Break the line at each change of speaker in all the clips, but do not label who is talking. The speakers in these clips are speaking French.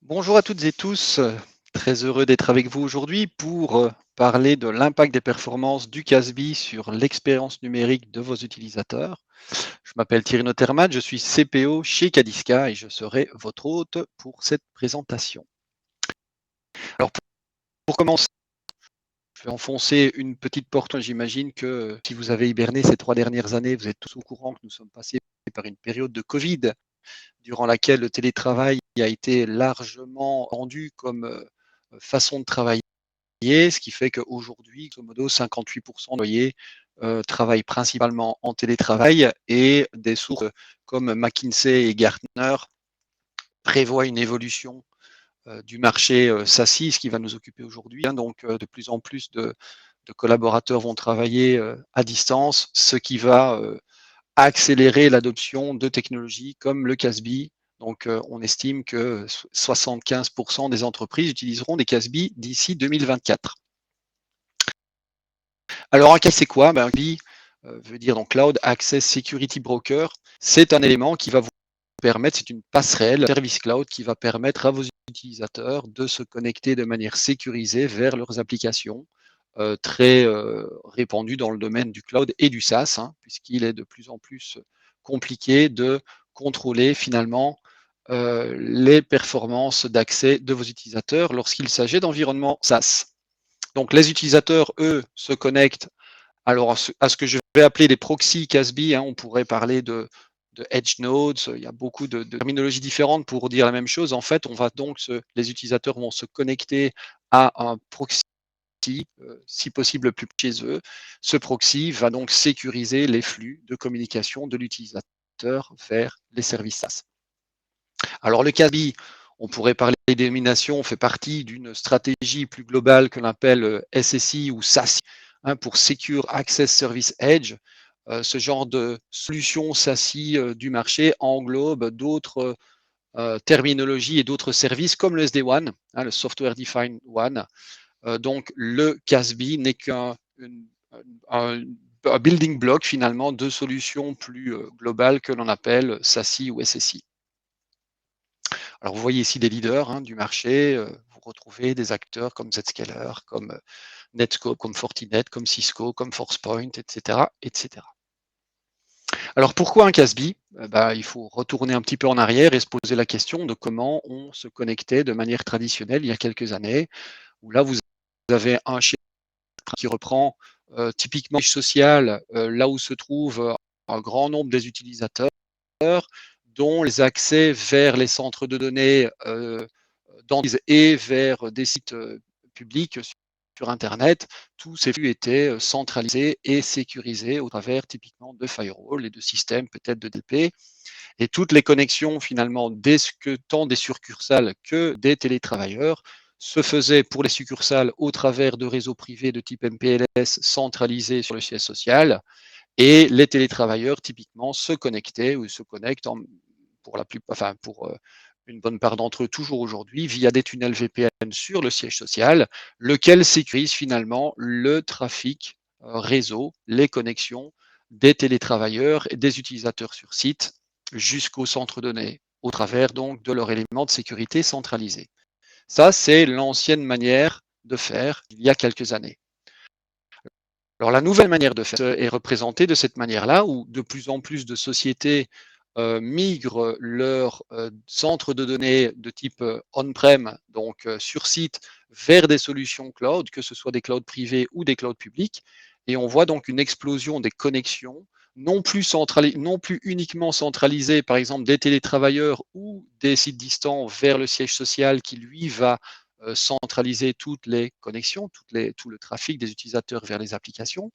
Bonjour à toutes et tous, très heureux d'être avec vous aujourd'hui pour parler de l'impact des performances du CASB sur l'expérience numérique de vos utilisateurs. Je m'appelle Thierry Noterman, je suis CPO chez Cadiska et je serai votre hôte pour cette présentation. Alors pour commencer, je vais enfoncer une petite porte. J'imagine que si vous avez hiberné ces 3 dernières années, vous êtes tous au courant que nous sommes passés par une période de Covid durant laquelle le télétravail a été largement rendu comme façon de travailler, ce qui fait qu'aujourd'hui, grosso modo, 58% d'employés travaillent principalement en télétravail et des sources comme McKinsey et Gartner prévoient une évolution du marché SASI, ce qui va nous occuper aujourd'hui. Donc, de plus en plus de collaborateurs vont travailler à distance, ce qui va accélérer l'adoption de technologies comme le CASB. Donc, on estime que 75% des entreprises utiliseront des CASB d'ici 2024. Alors, un CASB, c'est quoi? Un CASB veut dire donc Cloud Access Security Broker. C'est un élément qui va vous permettre, c'est une passerelle, service cloud qui va permettre à vos utilisateurs de se connecter de manière sécurisée vers leurs applications, très répandues dans le domaine du cloud et du SaaS, puisqu'il est de plus en plus compliqué de contrôler finalement les performances d'accès de vos utilisateurs lorsqu'il s'agit d'environnement SaaS. Donc les utilisateurs, eux, se connectent alors à ce que je vais appeler les proxys CASB. On pourrait parler de edge nodes, il y a beaucoup de terminologies différentes pour dire la même chose. En fait, on va donc les utilisateurs vont se connecter à un proxy, si possible le plus chez eux. Ce proxy va donc sécuriser les flux de communication de l'utilisateur vers les services SaaS. Alors le CASB, on pourrait parler des dénominations, fait partie d'une stratégie plus globale que l'on appelle SSI ou SASI, pour Secure Access Service Edge. Ce genre de solution SASI du marché englobe d'autres terminologies et d'autres services comme le SD-WAN, le Software Defined WAN. Donc le CASB n'est qu'un building block finalement de solutions plus globales que l'on appelle SASI ou SSI. Alors vous voyez ici des leaders du marché, vous retrouvez des acteurs comme Zscaler, comme Netscope, comme Fortinet, comme Cisco, comme Forcepoint, etc., etc. Alors pourquoi un CASB? Il faut retourner un petit peu en arrière et se poser la question de comment on se connectait de manière traditionnelle il y a quelques années, où là vous avez un schéma qui reprend typiquement le social, là où se trouve un grand nombre des utilisateurs, dont les accès vers les centres de données et vers des sites publics sur Internet, tous ces flux étaient centralisés et sécurisés au travers typiquement de firewall et de systèmes peut-être de DLP. Et toutes les connexions finalement, tant des succursales que des télétravailleurs, se faisaient pour les succursales au travers de réseaux privés de type MPLS centralisés sur le siège social. Et les télétravailleurs, typiquement, se connectaient ou se connectent pour une bonne part d'entre eux toujours aujourd'hui via des tunnels VPN sur le siège social, lequel sécurise finalement le trafic réseau, les connexions des télétravailleurs et des utilisateurs sur site jusqu'au centre de données, au travers donc de leur élément de sécurité centralisé. Ça, c'est l'ancienne manière de faire il y a quelques années. Alors la nouvelle manière de faire est représentée de cette manière-là, où de plus en plus de sociétés migrent leurs centres de données de type on-prem, donc sur site, vers des solutions cloud, que ce soit des clouds privés ou des clouds publics. Et on voit donc une explosion des connexions, non plus uniquement centralisées, par exemple des télétravailleurs ou des sites distants vers le siège social qui, lui, va centraliser toutes les connexions, tout le trafic des utilisateurs vers les applications.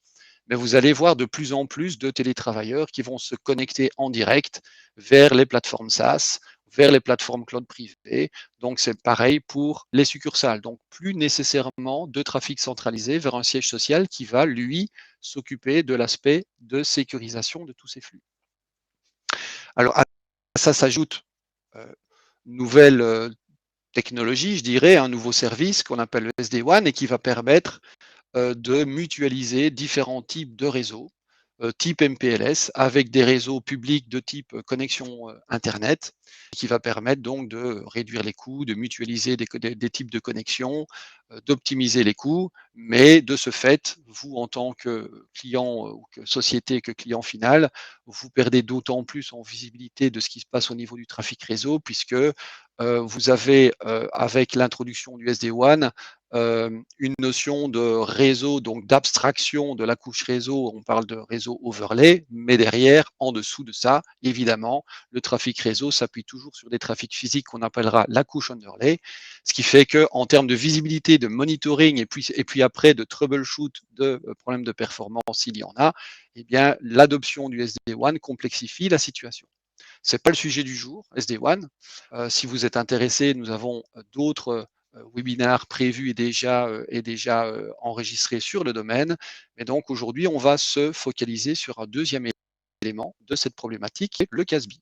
Mais vous allez voir de plus en plus de télétravailleurs qui vont se connecter en direct vers les plateformes SaaS, vers les plateformes cloud privées. Donc c'est pareil pour les succursales. Donc plus nécessairement de trafic centralisé vers un siège social qui va, lui, s'occuper de l'aspect de sécurisation de tous ces flux. Alors à ça s'ajoute une nouvelle technologie, je dirais, un nouveau service qu'on appelle le SD-WAN et qui va permettre de mutualiser différents types de réseaux type MPLS avec des réseaux publics de type connexion Internet, qui va permettre donc de réduire les coûts, de mutualiser des types de connexions, d'optimiser les coûts, mais de ce fait, vous en tant que client ou que société, que client final, vous perdez d'autant plus en visibilité de ce qui se passe au niveau du trafic réseau puisque vous avez, avec l'introduction du SD-WAN, une notion de réseau, donc d'abstraction de la couche réseau, on parle de réseau overlay, mais derrière, en dessous de ça, évidemment, le trafic réseau s'appuie toujours sur des trafics physiques qu'on appellera la couche underlay, ce qui fait que en termes de visibilité, de monitoring et puis après de troubleshoot de problèmes de performance s'il y en a, eh bien l'adoption du SD-WAN complexifie la situation. C'est pas le sujet du jour, SD-WAN. Si vous êtes intéressé, nous avons d'autres webinaires prévus et déjà enregistrés sur le domaine. Mais donc aujourd'hui, on va se focaliser sur un deuxième élément de cette problématique, qui est le CASB.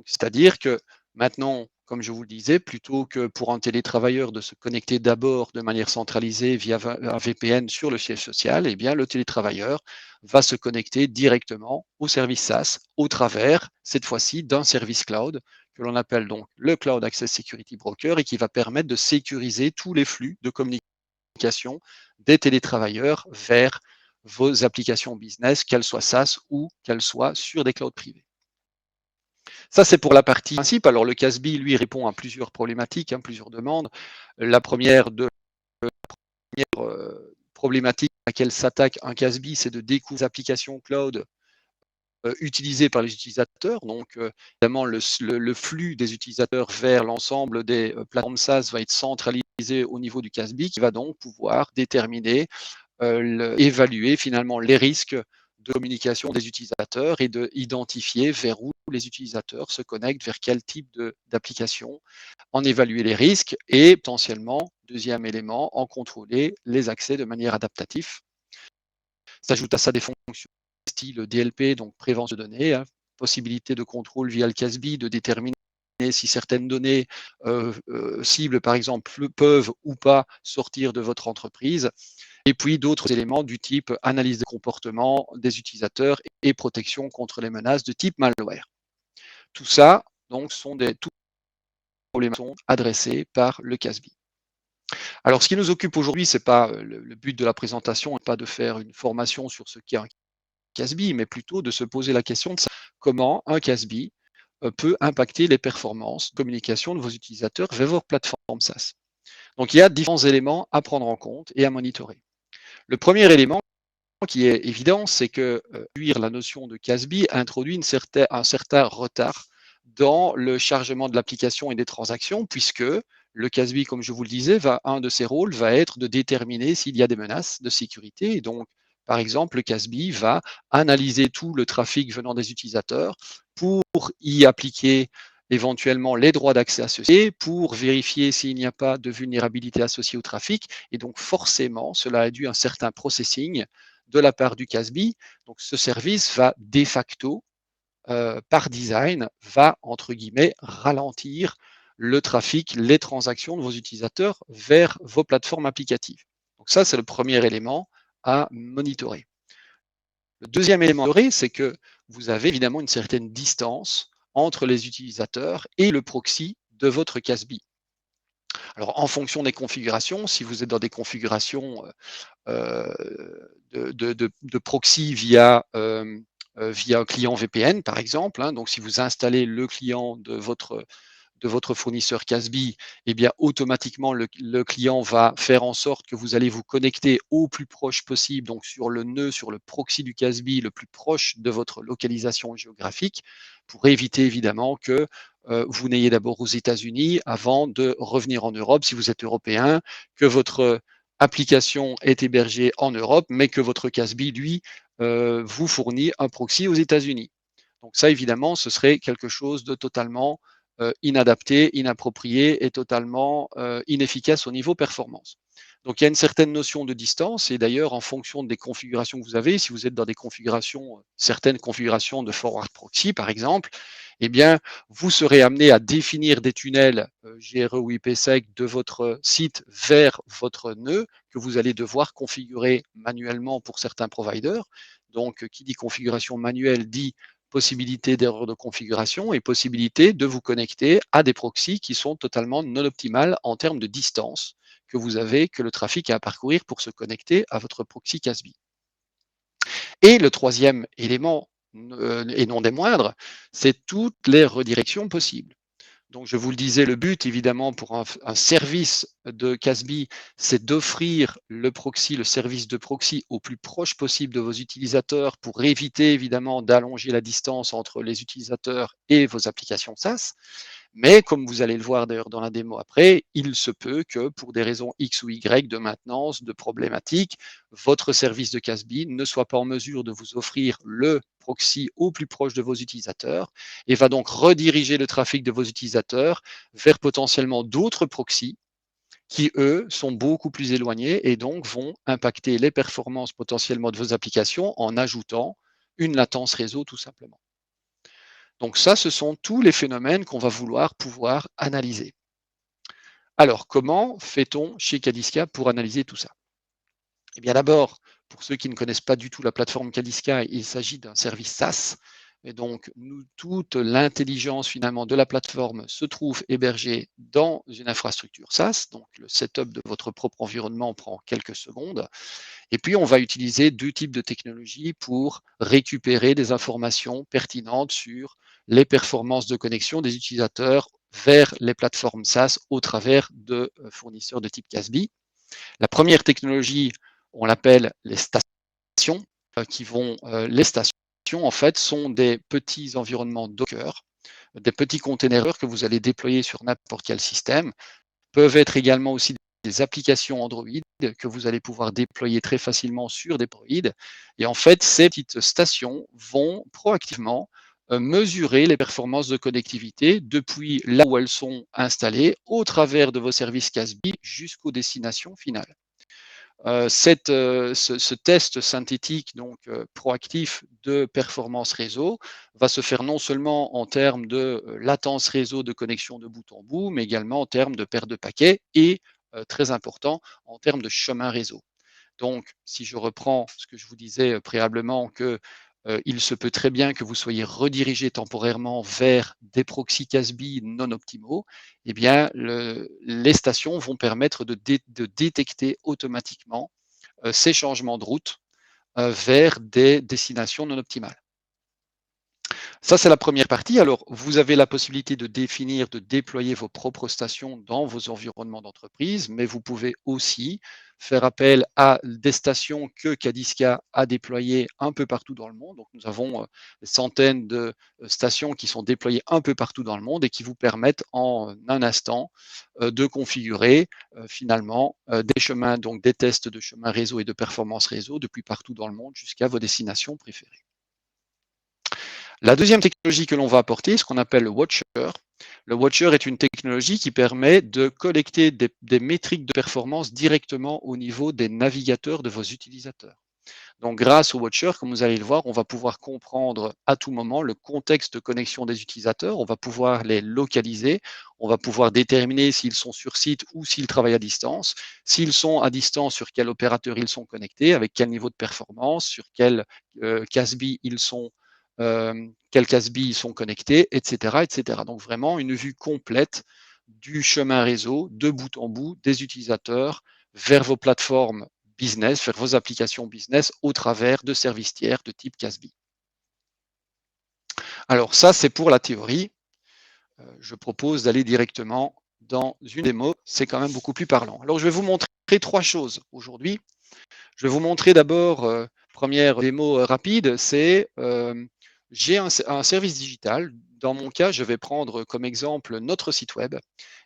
C'est-à-dire que maintenant, comme je vous le disais, plutôt que pour un télétravailleur de se connecter d'abord de manière centralisée via un VPN sur le siège social, eh bien, le télétravailleur va se connecter directement au service SaaS au travers, cette fois-ci, d'un service cloud que l'on appelle donc le Cloud Access Security Broker et qui va permettre de sécuriser tous les flux de communication des télétravailleurs vers vos applications business, qu'elles soient SaaS ou qu'elles soient sur des clouds privés. Ça, c'est pour la partie principe. Alors, le CASB, lui, répond à plusieurs problématiques, plusieurs demandes. La première problématique à laquelle s'attaque un CASB, c'est de découvrir les applications cloud utilisées par les utilisateurs. Donc, évidemment, le flux des utilisateurs vers l'ensemble des plateformes SaaS va être centralisé au niveau du CASB, qui va donc pouvoir déterminer, évaluer finalement les risques de communication des utilisateurs et d'identifier vers où les utilisateurs se connectent, vers quel type d'application, en évaluer les risques et potentiellement, deuxième élément, en contrôler les accès de manière adaptative. S'ajoute à ça des fonctions style DLP, donc prévention de données, possibilité de contrôle via le CASB, de déterminer si certaines données cibles, par exemple, peuvent ou pas sortir de votre entreprise. Et puis d'autres éléments du type analyse des comportements des utilisateurs et protection contre les menaces de type malware. Tout ça, donc, sont des problèmes adressés par le CASB. Alors, ce qui nous occupe aujourd'hui, c'est pas le but de la présentation, n'est pas de faire une formation sur ce qu'est un CASB, mais plutôt de se poser la question de comment un CASB peut impacter les performances de communication de vos utilisateurs vers vos plateformes SaaS. Donc, il y a différents éléments à prendre en compte et à monitorer. Le premier élément qui est évident, c'est que la notion de CASB introduit un certain retard dans le chargement de l'application et des transactions, puisque le CASB, comme je vous le disais, un de ses rôles va être de déterminer s'il y a des menaces de sécurité. Et donc, par exemple, le CASB va analyser tout le trafic venant des utilisateurs pour y appliquer éventuellement les droits d'accès associés, pour vérifier s'il n'y a pas de vulnérabilité associée au trafic. Et donc, forcément, cela a dû un certain processing de la part du CASB. Donc, ce service va de facto, par design, va, entre guillemets, ralentir le trafic, les transactions de vos utilisateurs vers vos plateformes applicatives. Donc ça, c'est le premier élément à monitorer. Le deuxième élément à monitorer, c'est que vous avez évidemment une certaine distance entre les utilisateurs et le proxy de votre CASB. Alors, en fonction des configurations, si vous êtes dans des configurations de proxy via un client VPN, par exemple, donc si vous installez le client de votre fournisseur CASB, eh bien automatiquement le client va faire en sorte que vous allez vous connecter au plus proche possible, donc sur le nœud, sur le proxy du CASB le plus proche de votre localisation géographique, pour éviter évidemment que vous n'ayez d'abord aux États-Unis avant de revenir en Europe si vous êtes européen, que votre application est hébergée en Europe, mais que votre CASB, lui, vous fournit un proxy aux États-Unis. Donc ça, évidemment, ce serait quelque chose de totalement inadapté, inapproprié et totalement inefficace au niveau performance. Donc il y a une certaine notion de distance et d'ailleurs en fonction des configurations que vous avez, si vous êtes dans des configurations, certaines configurations de forward proxy par exemple, eh bien vous serez amené à définir des tunnels GRE ou IPsec de votre site vers votre nœud que vous allez devoir configurer manuellement pour certains providers. Donc, qui dit configuration manuelle dit possibilité d'erreur de configuration et possibilité de vous connecter à des proxys qui sont totalement non optimales en termes de distance que vous avez, que le trafic a à parcourir pour se connecter à votre proxy CASB. Et le troisième élément, et non des moindres, c'est toutes les redirections possibles. Donc, je vous le disais, le but, évidemment, pour un service de CASB, c'est d'offrir le proxy, le service de proxy au plus proche possible de vos utilisateurs pour éviter, évidemment, d'allonger la distance entre les utilisateurs et vos applications SaaS. Mais comme vous allez le voir d'ailleurs dans la démo après, il se peut que pour des raisons X ou Y de maintenance, de problématiques, votre service de CASB ne soit pas en mesure de vous offrir le proxy au plus proche de vos utilisateurs et va donc rediriger le trafic de vos utilisateurs vers potentiellement d'autres proxys qui, eux, sont beaucoup plus éloignés et donc vont impacter les performances potentiellement de vos applications en ajoutant une latence réseau tout simplement. Donc ça, ce sont tous les phénomènes qu'on va vouloir pouvoir analyser. Alors, comment fait-on chez Cadiska pour analyser tout ça? Eh bien d'abord, pour ceux qui ne connaissent pas du tout la plateforme Cadiska, il s'agit d'un service SaaS. Et donc, toute l'intelligence finalement de la plateforme se trouve hébergée dans une infrastructure SaaS. Donc, le setup de votre propre environnement prend quelques secondes. Et puis, on va utiliser deux types de technologies pour récupérer des informations pertinentes sur les performances de connexion des utilisateurs vers les plateformes SaaS au travers de fournisseurs de type CASB. La première technologie, on l'appelle les stations, les stations, en fait, sont des petits environnements Docker, des petits containers que vous allez déployer sur n'importe quel système, peuvent être également aussi des applications Android que vous allez pouvoir déployer très facilement sur des Android. Et en fait, ces petites stations vont proactivement mesurer les performances de connectivité depuis là où elles sont installées au travers de vos services CASB jusqu'aux destinations finales. Ce test synthétique donc proactif de performance réseau va se faire non seulement en termes de latence réseau de connexion de bout en bout, mais également en termes de perte de paquets et très important en termes de chemin réseau. Donc, si je reprends ce que je vous disais préalablement, que il se peut très bien que vous soyez redirigé temporairement vers des proxys CASB non optimaux, eh bien, les stations vont permettre de détecter automatiquement ces changements de route vers des destinations non optimales. Ça, c'est la première partie. Alors, vous avez la possibilité de définir, de déployer vos propres stations dans vos environnements d'entreprise, mais vous pouvez aussi faire appel à des stations que Cadiska a déployées un peu partout dans le monde. Donc, nous avons des centaines de stations qui sont déployées un peu partout dans le monde et qui vous permettent en un instant de configurer finalement des chemins, donc des tests de chemin réseau et de performance réseau depuis partout dans le monde jusqu'à vos destinations préférées. La deuxième technologie que l'on va apporter, est ce qu'on appelle le Watcher. Le Watcher est une technologie qui permet de collecter des métriques de performance directement au niveau des navigateurs de vos utilisateurs. Donc, grâce au Watcher, comme vous allez le voir, on va pouvoir comprendre à tout moment le contexte de connexion des utilisateurs, on va pouvoir les localiser, on va pouvoir déterminer s'ils sont sur site ou s'ils travaillent à distance, s'ils sont à distance, sur quel opérateur ils sont connectés, avec quel niveau de performance, sur quel CASB ils sont quels CASB ils sont connectés, etc., etc. Donc vraiment une vue complète du chemin réseau de bout en bout des utilisateurs vers vos plateformes business, vers vos applications business au travers de services tiers de type CASB. Alors ça, c'est pour la théorie. Je propose d'aller directement dans une démo. C'est quand même beaucoup plus parlant. Alors je vais vous montrer trois choses aujourd'hui. Je vais vous montrer d'abord, première démo rapide, c'est j'ai un service digital. Dans mon cas, je vais prendre comme exemple notre site web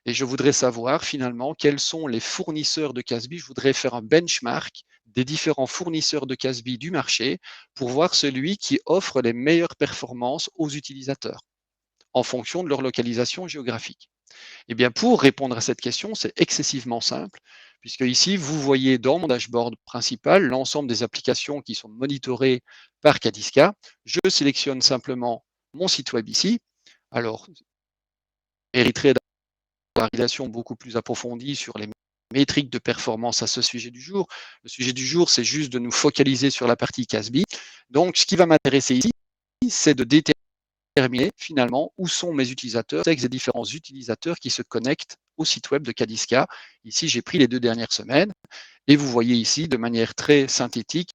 et je voudrais savoir finalement quels sont les fournisseurs de CASB. Je voudrais faire un benchmark des différents fournisseurs de CASB du marché pour voir celui qui offre les meilleures performances aux utilisateurs en fonction de leur localisation géographique. Eh bien, pour répondre à cette question, c'est excessivement simple, puisque ici, vous voyez dans mon dashboard principal l'ensemble des applications qui sont monitorées par Cadiska. Je sélectionne simplement mon site web ici. Alors, je mériterais d'avoir une réalisation beaucoup plus approfondie sur les métriques de performance à ce sujet du jour. Le sujet du jour, c'est juste de nous focaliser sur la partie Casby. Donc, ce qui va m'intéresser ici, c'est de déterminer finalement où sont mes utilisateurs, textes des différents utilisateurs qui se connectent au site web de Cadiska. Ici, j'ai pris les 2 dernières semaines et vous voyez ici de manière très synthétique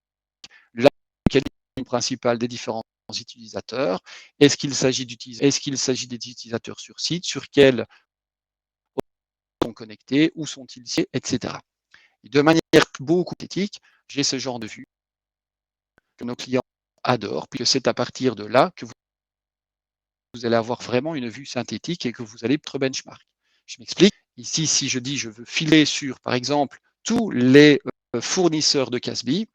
la localisation principale des différents utilisateurs. Est-ce qu'il s'agit des utilisateurs sur site, sur quels sont connectés, où sont-ils, etc. Et de manière beaucoup synthétique, j'ai ce genre de vue que nos clients adorent, puisque c'est à partir de là que vous allez avoir vraiment une vue synthétique et que vous allez être benchmark. Je m'explique. Ici, si je dis je veux filer sur, par exemple, tous les fournisseurs de Casby,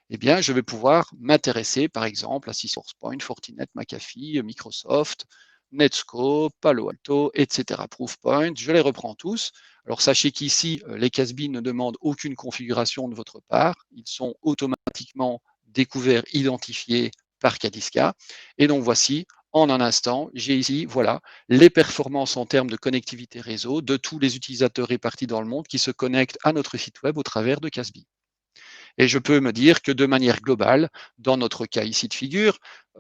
eh bien, je vais pouvoir m'intéresser, par exemple, à SourcePoint, Fortinet, McAfee, Microsoft, Netscope, Palo Alto, etc. Proofpoint, je les reprends tous. Alors, sachez qu'ici, les Casby ne demandent aucune configuration de votre part. Ils sont automatiquement découverts, identifiés par Cadiska. Et donc, voici, en un instant, j'ai ici, voilà, les performances en termes de connectivité réseau de tous les utilisateurs répartis dans le monde qui se connectent à notre site web au travers de Casby. Et je peux me dire que de manière globale, dans notre cas ici de figure,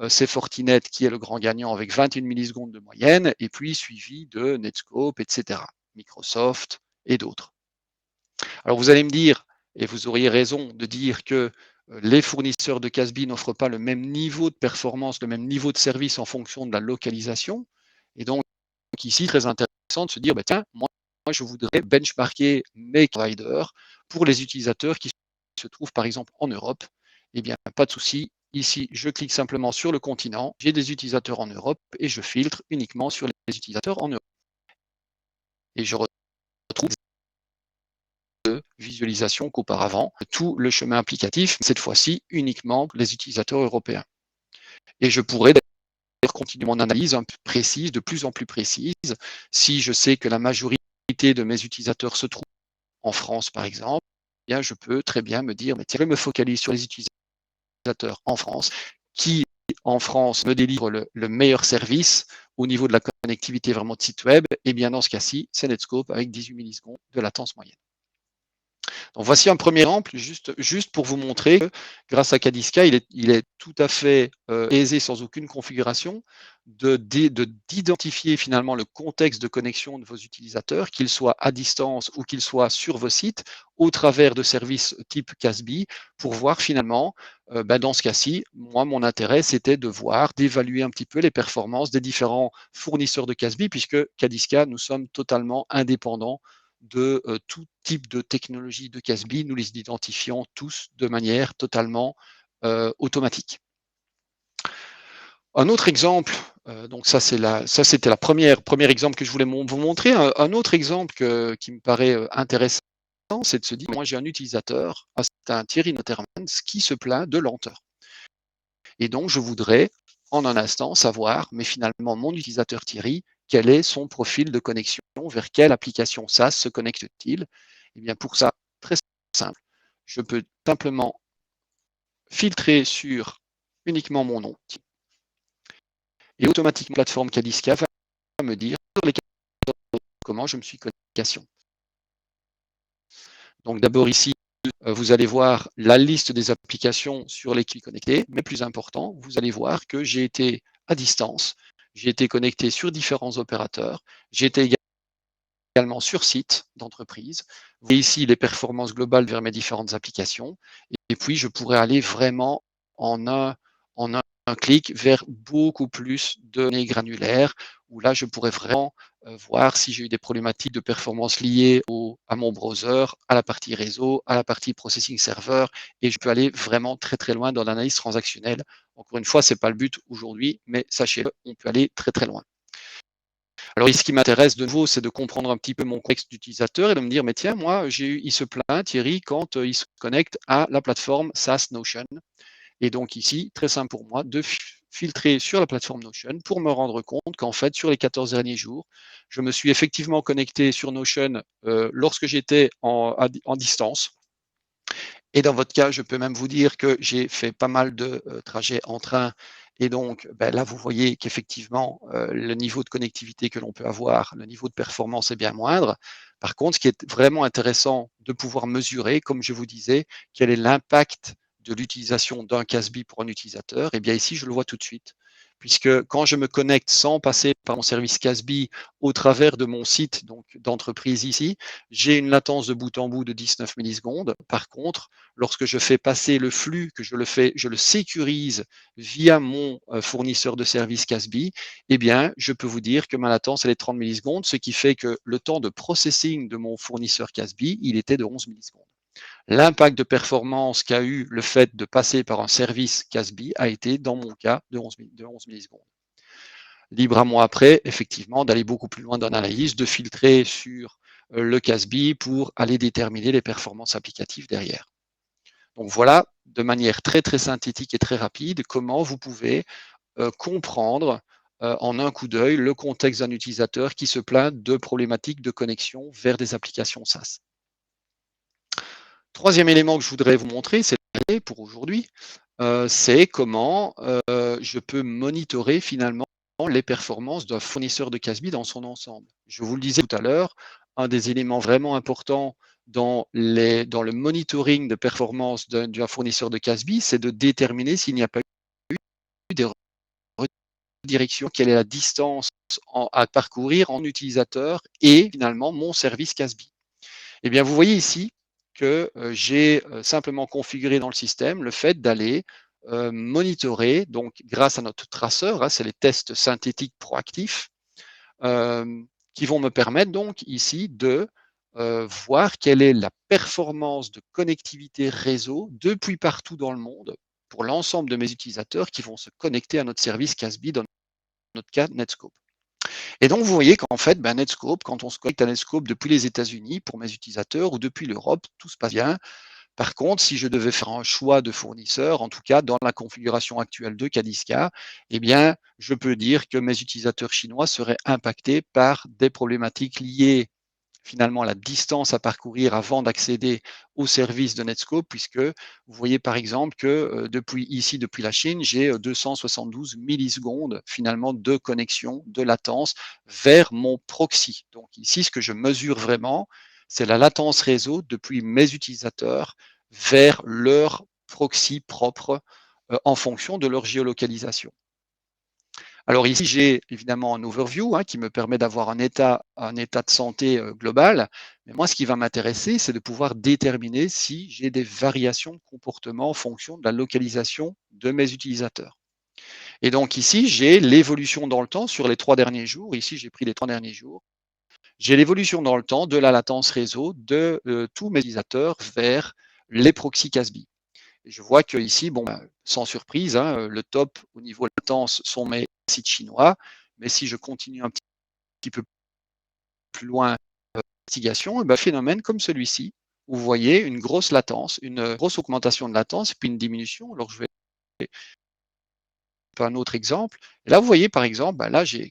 c'est Fortinet qui est le grand gagnant avec 21 millisecondes de moyenne, et puis suivi de Netscope, etc., Microsoft et d'autres. Alors vous allez me dire, et vous auriez raison de dire que les fournisseurs de Casby n'offrent pas le même niveau de performance, le même niveau de service en fonction de la localisation. Et donc ici, très intéressant de se dire, bah, tiens, moi, je voudrais benchmarker mes providers pour les utilisateurs qui se trouvent par exemple en Europe. Eh bien, pas de souci. Ici, je clique simplement sur le continent, j'ai des utilisateurs en Europe et je filtre uniquement sur les utilisateurs en Europe. Et je retrouve de visualisation qu'auparavant, tout le chemin applicatif, cette fois-ci uniquement les utilisateurs européens. Et je pourrais d'ailleurs continuer mon analyse précise, de plus en plus précise, si je sais que la majorité de mes utilisateurs se trouvent en France, par exemple, eh bien, je peux très bien me dire, mais tiens, je me focalise sur les utilisateurs en France, qui en France me délivre le meilleur service au niveau de la connectivité vraiment de site web. Et bien, dans ce cas-ci, c'est Netscope avec 18 millisecondes de latence moyenne. Donc voici un premier exemple, juste pour vous montrer que grâce à Cadiska, il est tout à fait aisé, sans aucune configuration, d'identifier finalement le contexte de connexion de vos utilisateurs, qu'ils soient à distance ou qu'ils soient sur vos sites, au travers de services type Casby, pour voir finalement, dans ce cas-ci, moi, mon intérêt, c'était de voir, d'évaluer un petit peu les performances des différents fournisseurs de Casby, puisque Cadiska, nous sommes totalement indépendants de tout type de technologie de Casby, nous les identifions tous de manière totalement automatique. Un autre exemple, donc ça c'était la premier exemple que je voulais vous montrer. Un autre exemple qui me paraît intéressant, c'est de se dire, moi j'ai un utilisateur, c'est un Thierry Notermans, qui se plaint de lenteur. Et donc je voudrais en un instant savoir, mais finalement mon utilisateur Thierry, quel est son profil de connexion, vers quelle application SaaS se connecte-t-il? Et bien pour ça, très simple, je peux simplement filtrer sur uniquement mon nom et automatiquement la plateforme Cadiska va me dire comment je me suis connecté. Donc d'abord ici, vous allez voir la liste des applications sur lesquelles connecter, mais plus important, vous allez voir que j'ai été à distance, j'ai été connecté sur différents opérateurs, j'ai été également sur site d'entreprise. Vous voyez ici les performances globales vers mes différentes applications. Et puis, je pourrais aller vraiment en un clic vers beaucoup plus de données granulaires, où là, je pourrais vraiment voir si j'ai eu des problématiques de performance liées à mon browser, à la partie réseau, à la partie processing serveur, et je peux aller vraiment très très loin dans l'analyse transactionnelle. Encore une fois, ce n'est pas le but aujourd'hui, mais sachez-le, on peut aller très très loin. Alors, ce qui m'intéresse de nouveau, c'est de comprendre un petit peu mon contexte d'utilisateur et de me dire, mais tiens, moi, il se plaint, Thierry, quand il se connecte à la plateforme SaaS Notion. Et donc ici, très simple pour moi, de filtrer sur la plateforme Notion pour me rendre compte qu'en fait, sur les 14 derniers jours, je me suis effectivement connecté sur Notion lorsque j'étais en distance. Et dans votre cas, je peux même vous dire que j'ai fait pas mal de trajets en train Et donc, là, vous voyez qu'effectivement, le niveau de connectivité que l'on peut avoir, le niveau de performance est bien moindre. Par contre, ce qui est vraiment intéressant de pouvoir mesurer, comme je vous disais, quel est l'impact de l'utilisation d'un CASB pour un utilisateur, et bien ici, je le vois tout de suite. Puisque quand je me connecte sans passer par mon service CASB au travers de mon site d'entreprise ici, j'ai une latence de bout en bout de 19 millisecondes. Par contre, lorsque je fais passer le flux, que je le sécurise via mon fournisseur de service CASB, eh bien, je peux vous dire que ma latence, elle est 30 millisecondes, ce qui fait que le temps de processing de mon fournisseur CASB, il était de 11 millisecondes. L'impact de performance qu'a eu le fait de passer par un service CASB a été, dans mon cas, de 11 millisecondes. Libre à moi après, effectivement, d'aller beaucoup plus loin dans l'analyse, de filtrer sur le CASB pour aller déterminer les performances applicatives derrière. Donc voilà, de manière très très synthétique et très rapide, comment vous pouvez comprendre en un coup d'œil le contexte d'un utilisateur qui se plaint de problématiques de connexion vers des applications SaaS. Troisième élément que je voudrais vous montrer, c'est pour aujourd'hui, c'est comment je peux monitorer finalement les performances d'un fournisseur de CASB dans son ensemble. Je vous le disais tout à l'heure, un des éléments vraiment importants dans le monitoring de performance d'un fournisseur de CASB, c'est de déterminer s'il n'y a pas eu des redirections, quelle est la distance à parcourir en utilisateur et finalement mon service CASB. Eh bien, vous voyez ici que j'ai simplement configuré dans le système le fait d'aller monitorer, donc grâce à notre traceur, c'est les tests synthétiques proactifs, qui vont me permettre donc ici de voir quelle est la performance de connectivité réseau depuis partout dans le monde pour l'ensemble de mes utilisateurs qui vont se connecter à notre service CASB, dans notre cas Netscope. Et donc, vous voyez qu'en fait, Netscope, quand on se connecte à Netscope depuis les États-Unis pour mes utilisateurs ou depuis l'Europe, tout se passe bien. Par contre, si je devais faire un choix de fournisseur, en tout cas dans la configuration actuelle de Cadiska, eh bien, je peux dire que mes utilisateurs chinois seraient impactés par des problématiques liées finalement la distance à parcourir avant d'accéder au service de Netscope, puisque vous voyez par exemple que depuis la Chine, j'ai 272 millisecondes finalement de connexion, de latence vers mon proxy. Donc ici, ce que je mesure vraiment, c'est la latence réseau depuis mes utilisateurs vers leur proxy propre en fonction de leur géolocalisation. Alors ici, j'ai évidemment un overview qui me permet d'avoir un état de santé global. Mais moi, ce qui va m'intéresser, c'est de pouvoir déterminer si j'ai des variations de comportement en fonction de la localisation de mes utilisateurs. Et donc ici, j'ai l'évolution dans le temps sur les 3 derniers jours. Ici, j'ai pris les 3 derniers jours. J'ai l'évolution dans le temps de la latence réseau de tous mes utilisateurs vers les proxys CASB. Et je vois que ici, sans surprise, le top au niveau latence sont mes sites chinois. Mais si je continue un petit peu plus loin l'investigation, phénomène comme celui-ci, où vous voyez une grosse latence, une grosse augmentation de latence, puis une diminution. Alors je vais un autre exemple. Et là, vous voyez par exemple, là j'ai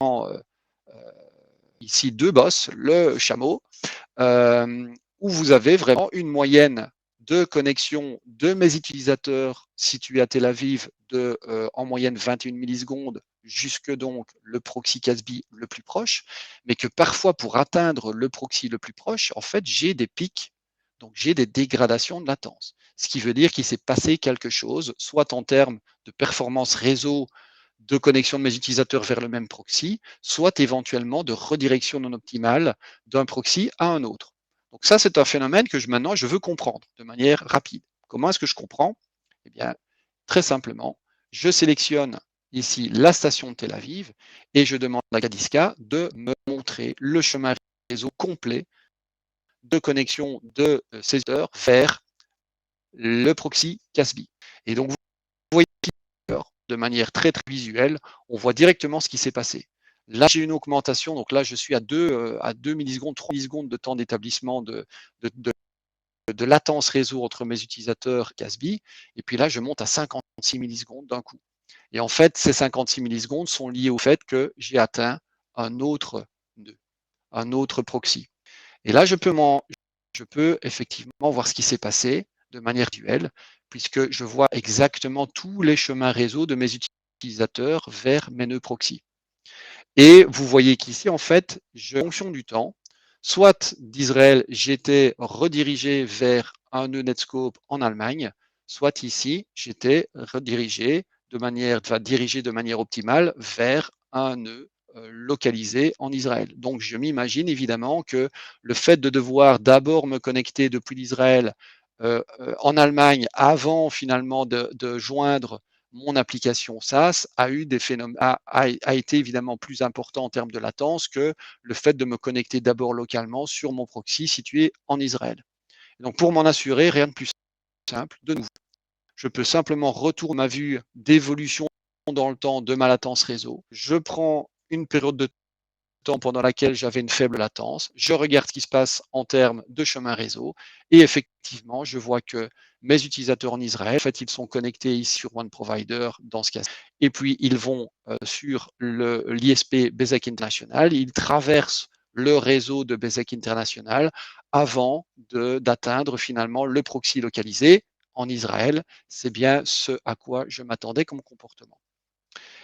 ici 2 bosses, le chameau, où vous avez vraiment une moyenne de connexion de mes utilisateurs situés à Tel Aviv de en moyenne 21 millisecondes jusque donc le proxy CASB le plus proche, mais que parfois pour atteindre le proxy le plus proche, en fait, j'ai des pics, donc j'ai des dégradations de latence. Ce qui veut dire qu'il s'est passé quelque chose, soit en termes de performance réseau de connexion de mes utilisateurs vers le même proxy, soit éventuellement de redirection non optimale d'un proxy à un autre. Donc ça, c'est un phénomène que maintenant, je veux comprendre de manière rapide. Comment est-ce que je comprends? Eh bien, très simplement, je sélectionne ici la station de Tel Aviv et je demande à Cadiska de me montrer le chemin réseau complet de connexion de ces heures vers le proxy CASB. Et donc, vous voyez de manière très, très visuelle, on voit directement ce qui s'est passé. Là, j'ai une augmentation, donc là, je suis à 2 millisecondes, 3 millisecondes de temps d'établissement de latence réseau entre mes utilisateurs CASB, et puis là, je monte à 56 millisecondes d'un coup. Et en fait, ces 56 millisecondes sont liées au fait que j'ai atteint un autre proxy. Et là, je peux effectivement voir ce qui s'est passé de manière visuelle, puisque je vois exactement tous les chemins réseau de mes utilisateurs utilisateurs vers mes nœuds proxy. Et vous voyez qu'ici, en fait, en fonction du temps, soit d'Israël, j'étais redirigé vers un nœud Netscope en Allemagne, soit ici, j'étais dirigé de manière optimale vers un nœud localisé en Israël. Donc, je m'imagine évidemment que le fait de devoir d'abord me connecter depuis l'Israël en Allemagne avant finalement de joindre mon application SaaS a été évidemment plus important en termes de latence que le fait de me connecter d'abord localement sur mon proxy situé en Israël. Donc pour m'en assurer, rien de plus simple. De nouveau, je peux simplement retourner ma vue d'évolution dans le temps de ma latence réseau. Je prends une période de temps pendant laquelle j'avais une faible latence. Je regarde ce qui se passe en termes de chemin réseau et effectivement, je vois que mes utilisateurs en Israël, en fait, ils sont connectés ici sur One Provider dans ce cas. Et puis, ils vont sur l'ISP Bezeq International, ils traversent le réseau de Bezeq International avant d'atteindre finalement le proxy localisé en Israël. C'est bien ce à quoi je m'attendais comme comportement.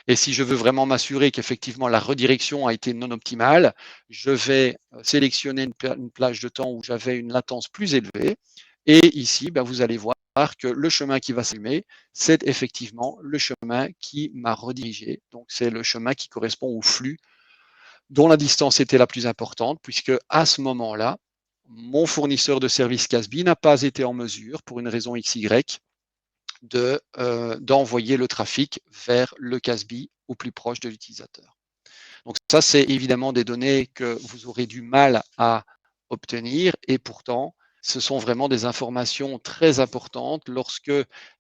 Et si je veux vraiment m'assurer qu'effectivement la redirection a été non optimale, je vais sélectionner une plage de temps où j'avais une latence plus élevée. Et ici, vous allez voir que le chemin qui va s'allumer, c'est effectivement le chemin qui m'a redirigé. Donc, c'est le chemin qui correspond au flux dont la distance était la plus importante, puisque à ce moment-là, mon fournisseur de service Casby n'a pas été en mesure, pour une raison XY, d'envoyer le trafic vers le Casby au plus proche de l'utilisateur. Donc ça, c'est évidemment des données que vous aurez du mal à obtenir et pourtant, ce sont vraiment des informations très importantes lorsque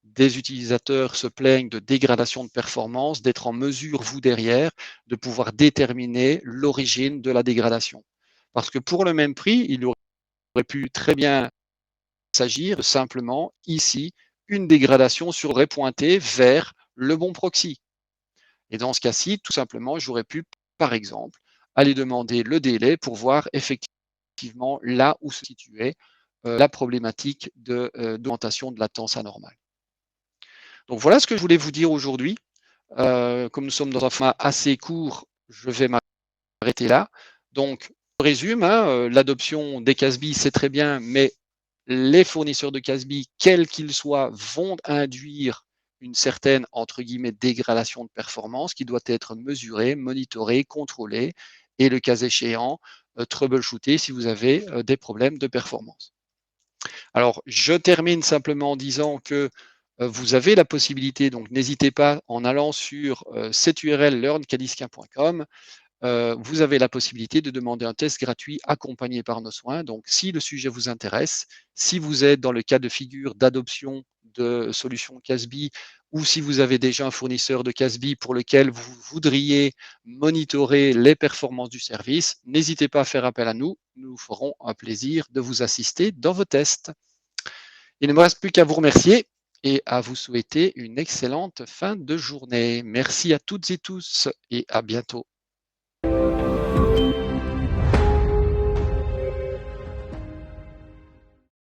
des utilisateurs se plaignent de dégradation de performance, d'être en mesure, vous derrière, de pouvoir déterminer l'origine de la dégradation. Parce que pour le même prix, il aurait pu très bien s'agir simplement ici une dégradation serait pointée vers le bon proxy. Et dans ce cas-ci, tout simplement, j'aurais pu, par exemple, aller demander le délai pour voir effectivement là où se situait la problématique d'augmentation de latence anormale. Donc voilà ce que je voulais vous dire aujourd'hui. Comme nous sommes dans un format assez court, je vais m'arrêter là. Donc, je résume, l'adoption des Casby, c'est très bien, mais les fournisseurs de Casby, quels qu'ils soient, vont induire une certaine, entre guillemets, dégradation de performance qui doit être mesurée, monitorée, contrôlée et le cas échéant, troubleshooter si vous avez des problèmes de performance. Alors, je termine simplement en disant que vous avez la possibilité, donc n'hésitez pas en allant sur cette URL learncalisca.com, vous avez la possibilité de demander un test gratuit accompagné par nos soins. Donc, si le sujet vous intéresse, si vous êtes dans le cas de figure d'adoption de solutions Casby ou si vous avez déjà un fournisseur de Casby pour lequel vous voudriez monitorer les performances du service, n'hésitez pas à faire appel à nous. Nous ferons un plaisir de vous assister dans vos tests. Il ne me reste plus qu'à vous remercier et à vous souhaiter une excellente fin de journée. Merci à toutes et tous et à bientôt.